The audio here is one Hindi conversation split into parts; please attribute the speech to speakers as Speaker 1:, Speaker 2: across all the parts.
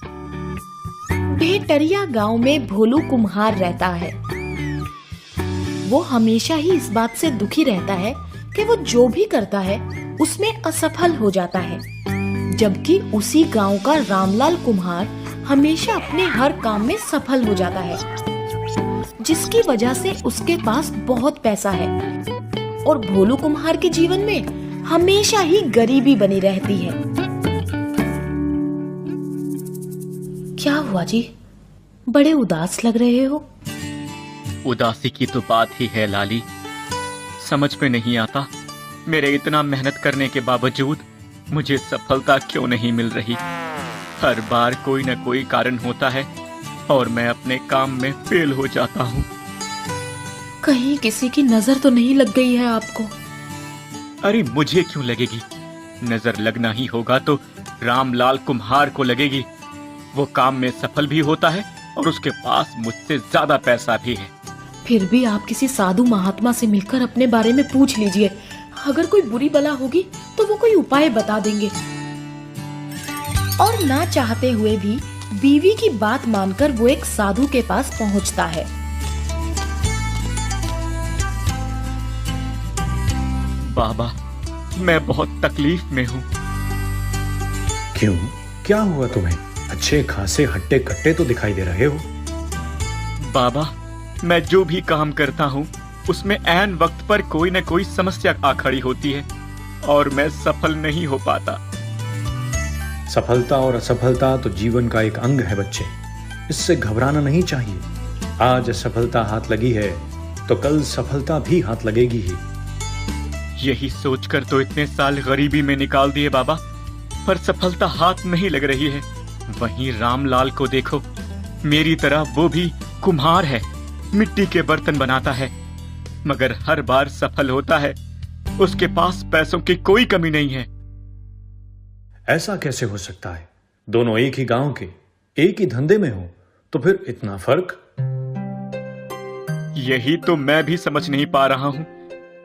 Speaker 1: भेटरिया गांव में भोलू कुम्हार रहता है। वो हमेशा ही इस बात से दुखी रहता है कि वो जो भी करता है उसमें असफल हो जाता है, जबकि उसी गांव का रामलाल कुम्हार हमेशा अपने हर काम में सफल हो जाता है, जिसकी वजह से उसके पास बहुत पैसा है और भोलू कुम्हार के जीवन में हमेशा ही गरीबी बनी रहती है। क्या हुआ जी, बड़े उदास लग रहे हो?
Speaker 2: उदासी की तो बात ही है लाली। समझ में नहीं आता मेरे इतना मेहनत करने के बावजूद मुझे सफलता क्यों नहीं मिल रही। हर बार कोई न कोई कारण होता है और मैं अपने काम में फेल हो जाता हूँ।
Speaker 1: कहीं किसी की नजर तो नहीं लग गई है आपको?
Speaker 2: अरे मुझे क्यों लगेगी, नजर लगना ही होगा तो रामलाल कुम्हार को लगेगी। वो काम में सफल भी होता है और उसके पास मुझसे ज्यादा पैसा भी है।
Speaker 1: फिर भी आप किसी साधु महात्मा से मिलकर अपने बारे में पूछ लीजिए। अगर कोई बुरी बला होगी तो वो कोई उपाय बता देंगे। और ना चाहते हुए भी बीवी की बात मानकर वो एक साधु के पास पहुंचता है।
Speaker 2: बाबा, मैं बहुत तकलीफ में हूँ।
Speaker 3: क्यों, क्या हुआ तुम्हें? अच्छे खासे हट्टे कट्टे तो दिखाई दे रहे हो।
Speaker 2: बाबा, मैं जो भी काम करता हूँ उसमें ऐन वक्त पर कोई न कोई समस्या आ खड़ी होती है और मैं सफल नहीं हो पाता।
Speaker 3: सफलता और असफलता तो जीवन का एक अंग है बच्चे, इससे घबराना नहीं चाहिए। आज असफलता हाथ लगी है तो कल सफलता भी हाथ लगेगी ही।
Speaker 2: यही सोचकर तो इतने साल गरीबी में निकाल दिए बाबा, पर सफलता हाथ नहीं लग रही है। वहीं रामलाल को देखो, मेरी तरह वो भी कुम्हार है, मिट्टी के बर्तन बनाता है, मगर हर बार सफल होता है। उसके पास पैसों की कोई कमी नहीं है।
Speaker 3: ऐसा कैसे हो सकता है? दोनों एक ही गांव के, एक ही धंधे में हो, तो फिर इतना फर्क?
Speaker 2: यही तो मैं भी समझ नहीं पा रहा हूँ।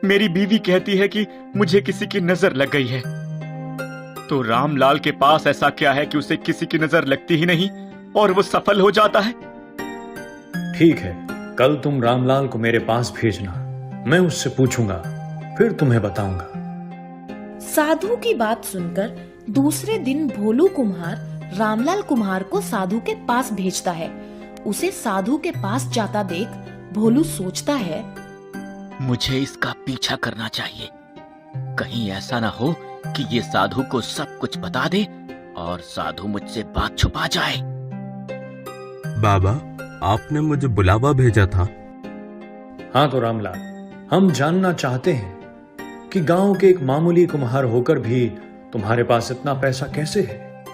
Speaker 2: मेरी बीवी कहती है कि मुझे किसी की नजर लग गई है, तो रामलाल के पास ऐसा क्या है कि उसे किसी की नजर लगती ही नहीं और वो सफल हो जाता है?
Speaker 3: ठीक है, कल तुम रामलाल को मेरे पास भेजना, मैं उससे पूछूंगा, फिर तुम्हें बताऊंगा।
Speaker 1: साधु की बात सुनकर दूसरे दिन भोलू कुम्हार रामलाल कुम्हार को साधु के पास भेजता है। उसे साधु के पास जाता देख भोलू सोचता है,
Speaker 2: मुझे इसका पीछा करना चाहिए। कहीं ऐसा ना हो कि ये साधु को सब कुछ बता दे और साधु मुझसे बात छुपा जाए।
Speaker 4: बाबा, आपने मुझे बुलावा भेजा था।
Speaker 3: हाँ तो रामलाल, हम जानना चाहते हैं कि गांव के एक मामूली कुम्हार होकर भी तुम्हारे पास इतना पैसा कैसे है?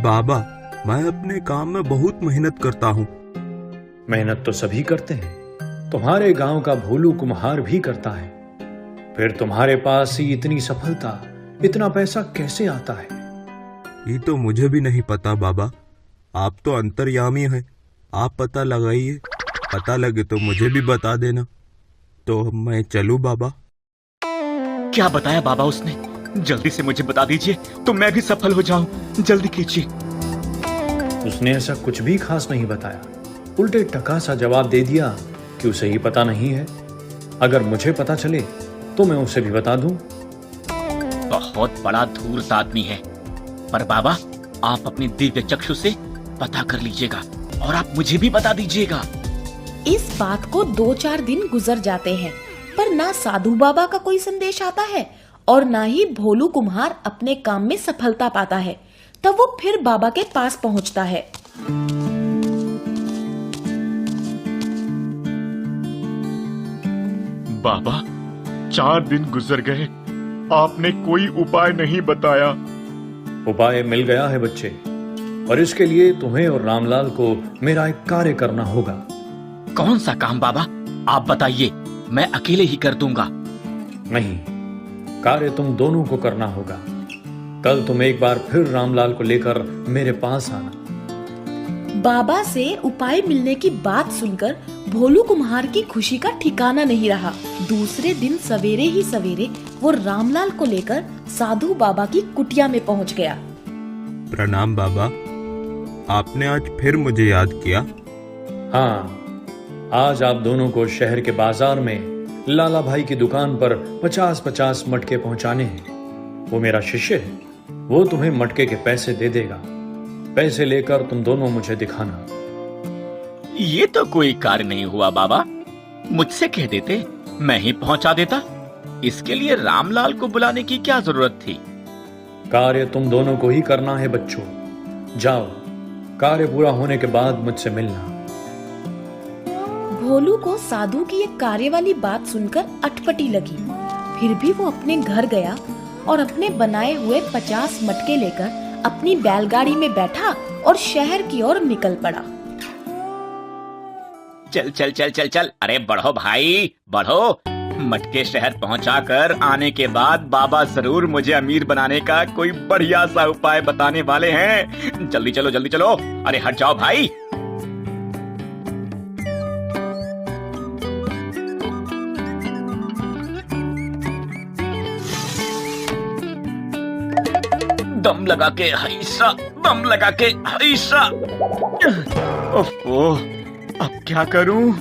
Speaker 4: बाबा, मैं अपने काम में बहुत मेहनत करता हूँ।
Speaker 3: मेहनत तो सभी करते हैं, तुम्हारे गांव का भोलू कुम्हार भी करता है, फिर तुम्हारे पास ही इतनी सफलता, इतना पैसा कैसे आता है?
Speaker 4: ये तो मुझे भी नहीं पता बाबा, आप तो अंतर्यामी हैं। आप पता लगाइए, पता लगे तो मुझे भी बता देना। तो मैं चलूं बाबा?
Speaker 2: क्या बताया बाबा उसने? जल्दी से मुझे बता दीजिए तो मैं भी सफल हो जाऊं। जल्दी कीजिए।
Speaker 3: उसने ऐसा कुछ भी खास नहीं बताया, उल्टे टका सा जवाब दे दिया कि उसे ही पता नहीं है। अगर मुझे पता चले तो मैं उसे भी बता दूं।
Speaker 2: बहुत बड़ा धूर्त आदमी है, पर बाबा आप अपनी दिव्य चक्षु से पता कर लीजिएगा और आप मुझे भी बता दीजिएगा।
Speaker 1: इस बात को 2-4 दिन गुजर जाते हैं, पर ना साधु बाबा का कोई संदेश आता है और ना ही भोलू कुम्हार अपने काम में सफलता पाता है। तब वो फिर बाबा के पास पहुंचता है।
Speaker 2: बाबा, 4 दिन गुजर गए, आपने कोई उपाय नहीं बताया।
Speaker 3: उपाय मिल गया है बच्चे, और इसके लिए तुम्हें और रामलाल को मेरा एक कार्य करना होगा।
Speaker 2: कौन सा काम बाबा? आप बताइए, मैं अकेले ही कर दूंगा।
Speaker 3: नहीं, कार्य तुम दोनों को करना होगा। कल तुम एक बार फिर रामलाल को लेकर मेरे पास आना।
Speaker 1: बाबा से उपाय मिलने की बात सुनकर भोलू कुम्हार की खुशी का ठिकाना नहीं रहा। दूसरे दिन सवेरे ही सवेरे वो रामलाल को लेकर साधु बाबा की कुटिया में पहुंच गया।
Speaker 4: प्रणाम बाबा। आपने आज फिर मुझे याद किया।
Speaker 3: हाँ, आज आप दोनों को शहर के बाजार में लाला भाई की दुकान पर 50-50 मटके पहुंचाने हैं। वो मेरा शिष्य है, वो तुम्हें मटके के पैसे दे देगा। पैसे लेकर तुम दोनों मुझे दिखाना।
Speaker 2: ये तो कोई कार्य नहीं हुआ बाबा, मुझसे कह देते, मैं ही पहुंचा देता। इसके लिए रामलाल को बुलाने की क्या जरूरत थी?
Speaker 3: कार्य तुम दोनों को ही करना है बच्चों। जाओ, कार्य पूरा होने के बाद मुझसे मिलना।
Speaker 1: भोलू को साधु की एक कार्य वाली बात सुनकर अटपटी लगी। फिर भी वो अपने घर गया और अपने बनाए हुए 50 मटके लेकर अपनी बैलगाड़ी में बैठा और शहर की ओर निकल पड़ा।
Speaker 2: चल चल चल चल चल, अरे बढ़ो भाई बढ़ो। मटके शहर पहुंचाकर आने के बाद बाबा जरूर मुझे अमीर बनाने का कोई बढ़िया सा उपाय बताने वाले हैं। जल्दी चलो जल्दी चलो, अरे हट जाओ भाई। दम लगा के हैसा, दम लगा के हैसा। ओह, अब क्या करूं?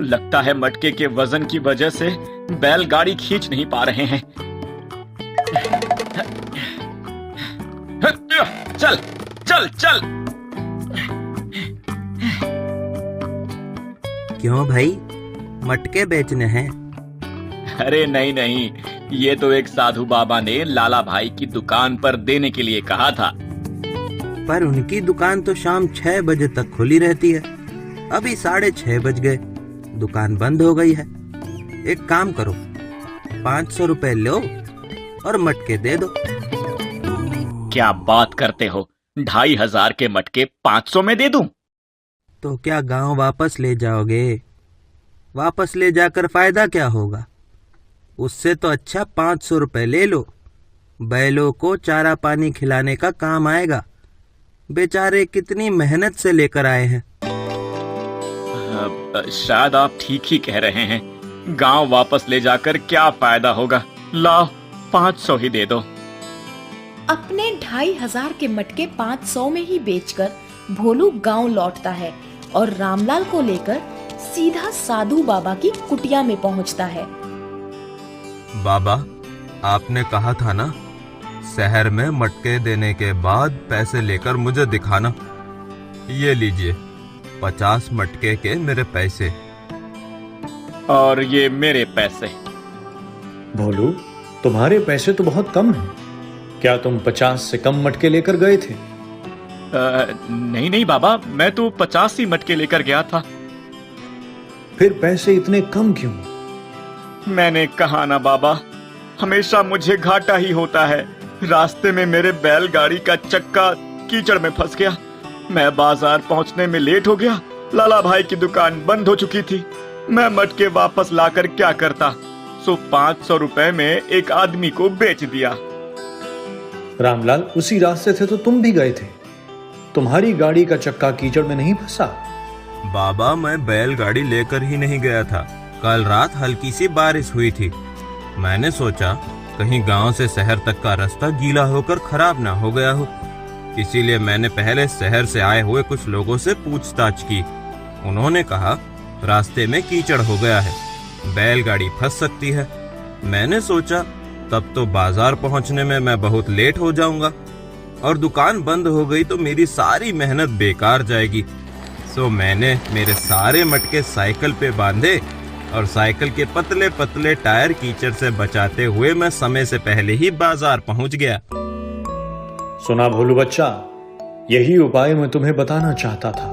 Speaker 2: लगता है मटके के वजन की वजह से बैलगाड़ी खींच नहीं पा रहे हैं। चल चल चल।
Speaker 4: क्यों भाई, मटके बेचने हैं?
Speaker 2: अरे नहीं नहीं, ये तो एक साधु बाबा ने लाला भाई की दुकान पर देने के लिए कहा था।
Speaker 4: पर उनकी दुकान तो शाम 6 बजे तक खुली रहती है। अभी 6:30 बज गए, दुकान बंद हो गई है। एक काम करो, 500 रुपए लो और मटके दे दो।
Speaker 2: क्या बात करते हो, 2500 के मटके 500 में दे दूं?
Speaker 4: तो क्या गांव वापस ले जाओगे? वापस ले जाकर फायदा क्या होगा? उससे तो अच्छा 500 रुपए ले लो। बैलों को चारा पानी खिलाने का काम आएगा। बेचारे कितनी मेहनत से लेकर आए हैं।
Speaker 2: शायद आप ठीक ही कह रहे हैं। गांव वापस ले जाकर क्या फायदा होगा? लाओ, 500 ही दे दो।
Speaker 1: अपने 2500 के मटके 500 में ही बेचकर भोलू गांव लौटता है और रामलाल को लेकर सीधा साधु बाबा की कुटिया में पहुंचता है।
Speaker 4: बाबा, आपने कहा था ना, शहर में मटके देने के बाद पैसे लेकर मुझे दिखाना। ये लीजिए, 50 मटके के मेरे पैसे।
Speaker 2: और ये मेरे पैसे।
Speaker 3: भोलू, तुम्हारे पैसे तो बहुत कम हैं। क्या तुम 50 से कम मटके लेकर गए थे?
Speaker 2: नहीं नहीं बाबा, मैं तो 50 ही मटके लेकर गया था।
Speaker 3: फिर पैसे इतने कम क्यों?
Speaker 2: मैंने कहा ना बाबा, हमेशा मुझे घाटा ही होता है। रास्ते में मेरे बैलगाड़ी का चक्का कीचड़ में फंस गया। मैं बाजार पहुंचने में लेट हो गया। लाला भाई की दुकान बंद हो चुकी थी। मैं मटके वापस लाकर क्या करता? सो 500 रुपए में एक आदमी को बेच दिया।
Speaker 3: रामलाल, उसी रास्ते से तो तुम भी गए थे। तुम्हारी गाड़ी का चक्का कीचड़ में नहीं फंसा?
Speaker 4: बाबा, मैं बैलगाड़ी लेकर ही नहीं गया था। कल रात हल्की सी बारिश हुई थी। मैंने सोचा कहीं गांव से शहर तक का रास्ता गीला होकर खराब ना हो गया हो, इसीलिए मैंने पहले शहर से आए हुए कुछ लोगों से पूछताछ की। उन्होंने कहा रास्ते में कीचड़ हो गया है, बैलगाड़ी फंस सकती है। मैंने सोचा तब तो बाजार पहुंचने में मैं बहुत लेट हो जाऊंगा और दुकान बंद हो गई तो मेरी सारी मेहनत बेकार जाएगी। सो मैंने मेरे सारे मटके साइकिल पे बांधे और साइकिल के पतले पतले टायर कीचड़ से बचाते हुए मैं समय से पहले ही बाजार पहुंच गया।
Speaker 3: सुना भोलू बच्चा, यही उपाय मैं तुम्हें बताना चाहता था।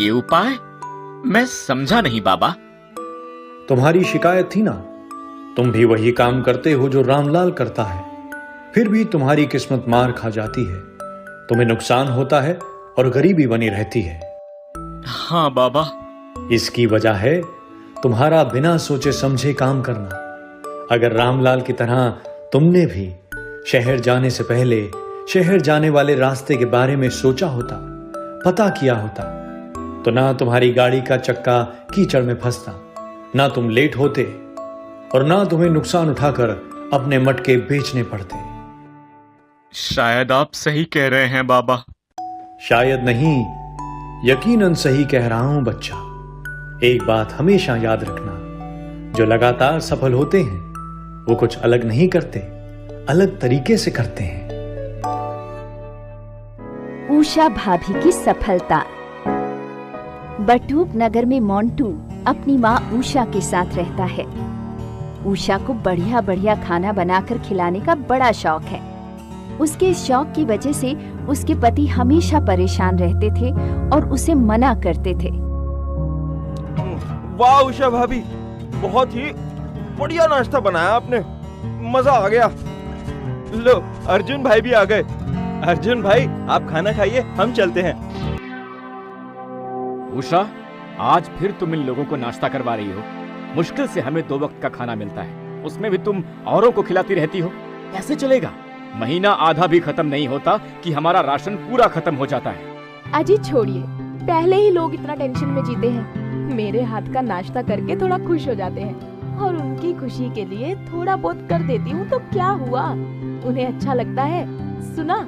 Speaker 2: ये उपाय? मैं समझा नहीं बाबा।
Speaker 3: तुम्हारी शिकायत थी ना, तुम भी वही काम करते हो जो रामलाल करता है, फिर भी तुम्हारी किस्मत मार खा जाती है। तुम्हें नुकसान होता है और गरीबी बनी रहती है।
Speaker 2: हाँ बाबा।
Speaker 3: इसकी वजह है तुम्हारा बिना सोचे समझे काम करना। अगर रामलाल की तरह तुमने भी शहर जाने से पहले शहर जाने वाले रास्ते के बारे में सोचा होता, पता किया होता, तो ना तुम्हारी गाड़ी का चक्का कीचड़ में फंसता, ना तुम लेट होते और ना तुम्हें नुकसान उठाकर अपने मटके बेचने पड़ते।
Speaker 2: शायद आप सही कह रहे हैं बाबा।
Speaker 3: शायद नहीं, यकीनन सही कह रहा हूं बच्चा। एक बात हमेशा याद रखना, जो लगातार सफल होते हैं वो कुछ अलग नहीं करते, अलग तरीके से करते हैं।
Speaker 5: उषा भाभी की सफलता। बटूक नगर में मोंटू अपनी माँ उषा के साथ रहता है। उषा को बढ़िया बढ़िया खाना बनाकर खिलाने का बड़ा शौक है। उसके इस शौक की वजह से उसके पति हमेशा परेशान रहते थे और उसे मना करते थे।
Speaker 6: वाह उषा भाभी, बहुत ही बढ़िया नाश्ता बनाया आपने, मजा आ गया। लो अर्जुन भाई भी आ गए। अर्जुन भाई आप खाना खाइए, हम चलते हैं।
Speaker 7: उषा, आज फिर तुम इन लोगों को नाश्ता करवा रही हो। मुश्किल से हमें 2 वक्त का खाना मिलता है, उसमें भी तुम औरों को खिलाती रहती हो। कैसे चलेगा? महीना आधा भी खत्म नहीं होता कि हमारा राशन पूरा खत्म हो जाता है।
Speaker 8: अजी छोड़िए, पहले ही लोग इतना टेंशन में जीते हैं। मेरे हाथ का नाश्ता करके थोड़ा खुश हो जाते हैं और उनकी खुशी के लिए थोड़ा बहुत कर देती हूँ तो क्या हुआ, उन्हें अच्छा लगता है। सुना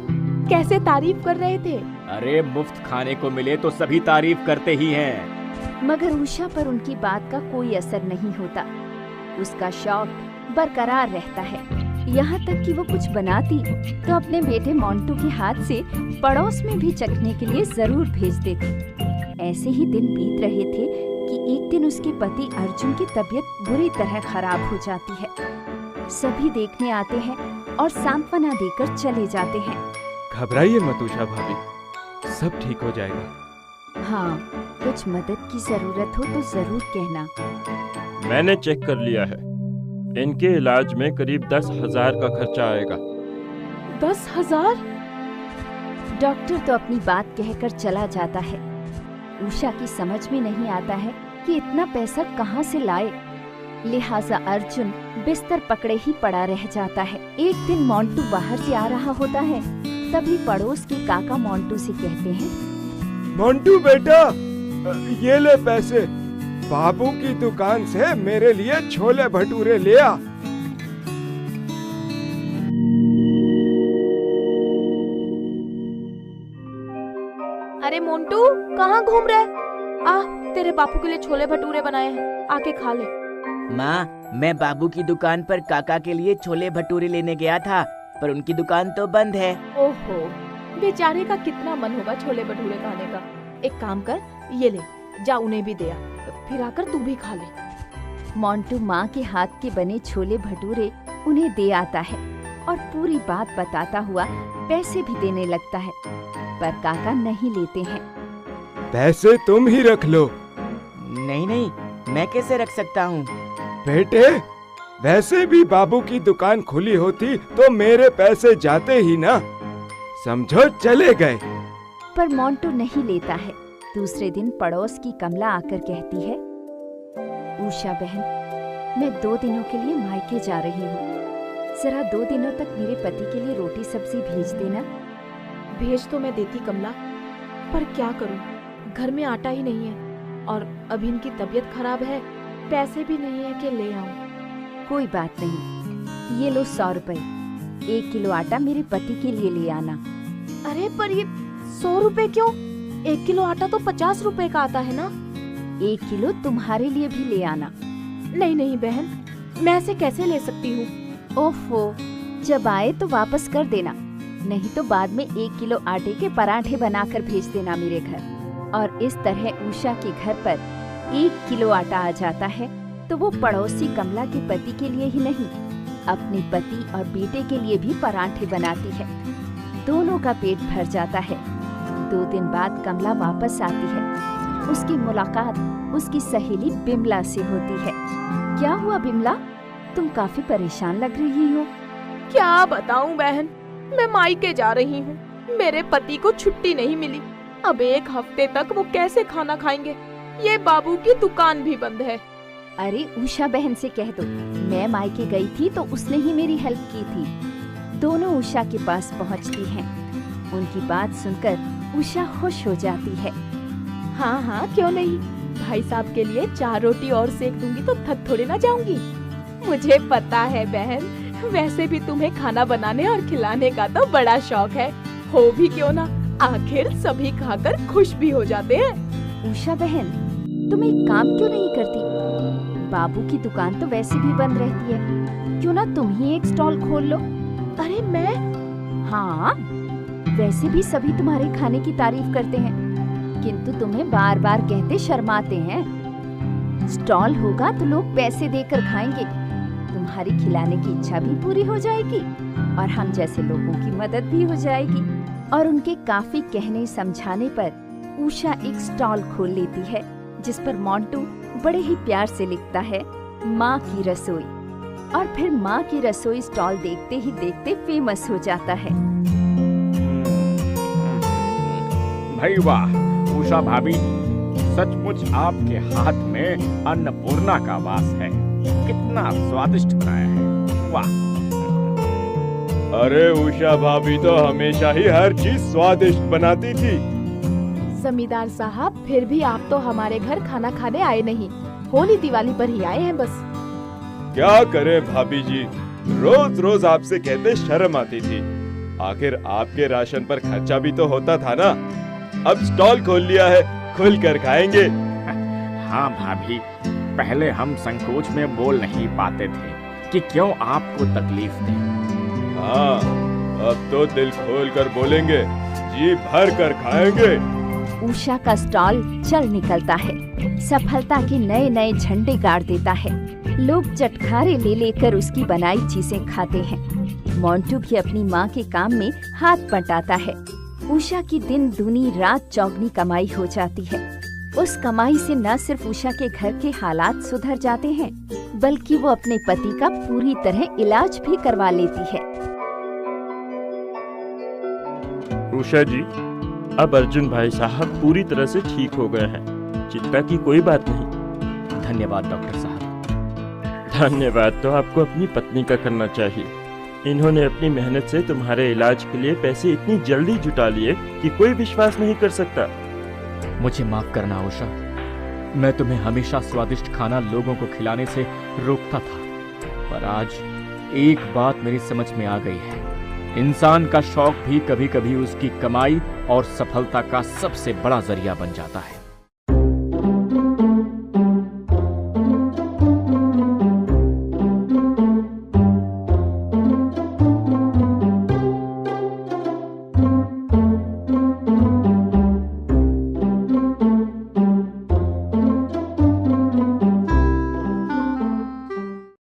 Speaker 8: कैसे तारीफ कर रहे थे।
Speaker 7: अरे मुफ्त खाने को मिले तो सभी तारीफ करते ही हैं।
Speaker 5: मगर उषा पर उनकी बात का कोई असर नहीं होता। उसका शौक बरकरार रहता है। यहाँ तक कि वो कुछ बनाती तो अपने बेटे मोंटू के हाथ से पड़ोस में भी चखने के लिए जरूर भेज देती। ऐसे ही दिन बीत रहे थे कि एक दिन उसके पति अर्जुन की तबीयत बुरी तरह खराब हो जाती है। सभी देखने आते हैं और सांत्वना देकर चले जाते हैं।
Speaker 6: घबराइए मत उषा भाभी, सब ठीक हो जाएगा।
Speaker 5: हाँ, कुछ मदद की जरूरत हो तो जरूर कहना।
Speaker 6: मैंने चेक कर लिया है, इनके इलाज में करीब 10,000 का खर्चा आएगा।
Speaker 8: 10,000?
Speaker 5: डॉक्टर तो अपनी बात कहकर चला जाता है। उषा की समझ में नहीं आता है कि इतना पैसा कहाँ से लाए। लिहाजा अर्जुन बिस्तर पकड़े ही पड़ा रह जाता है। एक दिन मोंटू बाहर से आ रहा होता है, तभी पड़ोस के काका मोंटू से कहते हैं,
Speaker 6: मोंटू बेटा, ये ले पैसे, बाबू की दुकान से मेरे लिए छोले भटूरे ले आ।
Speaker 8: अरे मोंटू, कहाँ घूम रहे? आ, तेरे बापू के लिए छोले भटूरे बनाए हैं, आके खा ले।
Speaker 9: माँ, मैं बाबू की दुकान पर काका के लिए छोले भटूरे लेने गया था, पर उनकी दुकान तो बंद है।
Speaker 8: ओहो, बेचारे का कितना मन होगा छोले भटूरे खाने का। एक काम कर, ये ले जा, उन्हें भी दे आ, फिर आकर तू भी खा ले।
Speaker 5: मोंटू माँ के हाथ के बने छोले भटूरे उन्हें दे आता है और पूरी बात बताता हुआ पैसे भी देने लगता है, पर काका नहीं लेते हैं।
Speaker 6: पैसे तुम ही रख लो।
Speaker 9: नहीं नहीं, मैं कैसे रख सकता हूँ?
Speaker 6: बेटे, वैसे भी बाबू की दुकान खुली होती तो मेरे पैसे जाते ही ना, समझो चले गए।
Speaker 5: पर मोंटू नहीं लेता है। दूसरे दिन पड़ोस की कमला आकर कहती है, उषा बहन, मैं 2 दिनों के लिए मायके जा रही हूँ। जरा 2 दिनों तक मेरे पति के लिए रोटी सब्जी भेज देना।
Speaker 8: भेज तो मैं देती कमला, पर क्या करूँ, घर में आटा ही नहीं है और अभी इनकी तबीयत खराब है, पैसे भी नहीं है कि ले आऊं।
Speaker 5: कोई बात नहीं, ये लो 100 रुपए। 1 किलो आटा मेरे पति के लिए ले आना।
Speaker 8: अरे पर ये 100 रुपए क्यों? 1 किलो आटा तो 50 रुपए का आता है ना।
Speaker 5: 1 किलो तुम्हारे लिए भी ले आना।
Speaker 8: नहीं नहीं बहन, मैं ऐसे कैसे ले सकती हूँ?
Speaker 5: ओफो, जब आए तो वापस कर देना, नहीं तो बाद में 1 किलो आटे के पराठे बनाकर भेज देना मेरे घर। और इस तरह उषा के घर पर 1 किलो आटा आ जाता है तो वो पड़ोसी कमला के पति के लिए ही नहीं, अपने पति और बेटे के लिए भी पराठे बनाती है। दोनों का पेट भर जाता है। 2 दिन बाद कमला वापस आती है। उसकी मुलाकात उसकी सहेली बिमला से होती है। क्या हुआ बिमला, तुम काफी परेशान लग रही हो।
Speaker 8: क्या बताऊं बहन, मैं मायके जा रही हूँ। मेरे पति को छुट्टी नहीं मिली। अब 1 हफ्ते तक वो कैसे खाना खाएंगे? ये बाबू की दुकान भी बंद है।
Speaker 5: अरे उषा बहन से कह दो, मैं मायके गई थी तो उसने ही मेरी हेल्प की थी। दोनों उषा के पास पहुँचती हैं। उनकी बात सुनकर उषा खुश हो जाती है।
Speaker 8: हाँ हाँ, क्यों नहीं, भाई साहब के लिए 4 रोटी और सेक दूंगी तो थक थोड़े ना जाऊंगी। मुझे पता है बहन, वैसे भी तुम्हें खाना बनाने और खिलाने का तो बड़ा शौक है, हो भी क्यों ना, आखिर सभी खाकर खुश भी हो जाते हैं।
Speaker 5: उषा बहन, तुम एक काम क्यों नहीं करती? बाबू की दुकान तो वैसे भी बंद रहती है, क्यों ना तुम ही एक स्टॉल खोल लो?
Speaker 8: अरे मैं?
Speaker 5: हाँ, वैसे भी सभी तुम्हारे खाने की तारीफ करते हैं, किंतु तुम्हें बार बार कहते शर्माते हैं। स्टॉल होगा तो लोग पैसे देकर खाएंगे, तुम्हारी खिलाने की इच्छा भी पूरी हो जाएगी और हम जैसे लोगों की मदद भी हो जाएगी। और उनके काफी कहने समझाने पर उषा एक स्टॉल खोल लेती है, जिस पर मोंटू बड़े ही प्यार से लिखता है माँ की रसोई। और फिर माँ की रसोई स्टॉल देखते ही देखते फेमस हो जाता है।
Speaker 7: भाई वाह उषा भाभी, सचमुच आपके हाथ में अन्नपूर्णा का वास है। कितना स्वादिष्ट बनाया है, वाह।
Speaker 6: अरे उषा भाभी तो हमेशा ही हर चीज स्वादिष्ट बनाती थी।
Speaker 8: जमींदार साहब, फिर भी आप तो हमारे घर खाना खाने आए नहीं, होली दिवाली पर ही आए हैं बस।
Speaker 6: क्या करे भाभी जी, रोज रोज आपसे कहते शर्म आती थी। आखिर आपके राशन पर खर्चा भी तो होता था ना। अब स्टॉल खोल लिया है, खुल कर खाएंगे।
Speaker 7: हाँ भाभी, पहले हम संकोच में बोल नहीं पाते थे कि क्यों आपको तकलीफ दें।
Speaker 6: हाँ, अब तो दिल खोल कर बोलेंगे, जी भर कर खाएंगे।
Speaker 5: उषा का स्टॉल चल निकलता है, सफलता के नए नए झंडे गाड़ देता है। लोग चटखारे ले लेकर उसकी बनाई चीजें खाते हैं। मोंटू भी अपनी माँ के काम में हाथ बटाता है। उषा की दिन दूनी रात चौगनी कमाई हो जाती है। उस कमाई से न सिर्फ उषा के घर के हालात सुधर जाते हैं, बल्कि वो अपने पति का पूरी तरह इलाज भी करवा लेती है।
Speaker 10: उषा जी, अब अर्जुन भाई साहब पूरी तरह से ठीक हो गए हैं, चिंता की कोई बात नहीं।
Speaker 7: धन्यवाद डॉक्टर साहब।
Speaker 10: धन्यवाद तो आपको अपनी पत्नी का करना चाहिए। इन्होंने अपनी मेहनत से तुम्हारे इलाज के लिए पैसे इतनी जल्दी जुटा लिए कि कोई विश्वास नहीं कर सकता।
Speaker 7: मुझे माफ करना उषा, मैं तुम्हें हमेशा स्वादिष्ट खाना लोगों को खिलाने से रोकता था, पर आज एक बात मेरी समझ में आ गई है। इंसान का शौक भी कभी कभी उसकी कमाई और सफलता का सबसे बड़ा जरिया बन जाता है।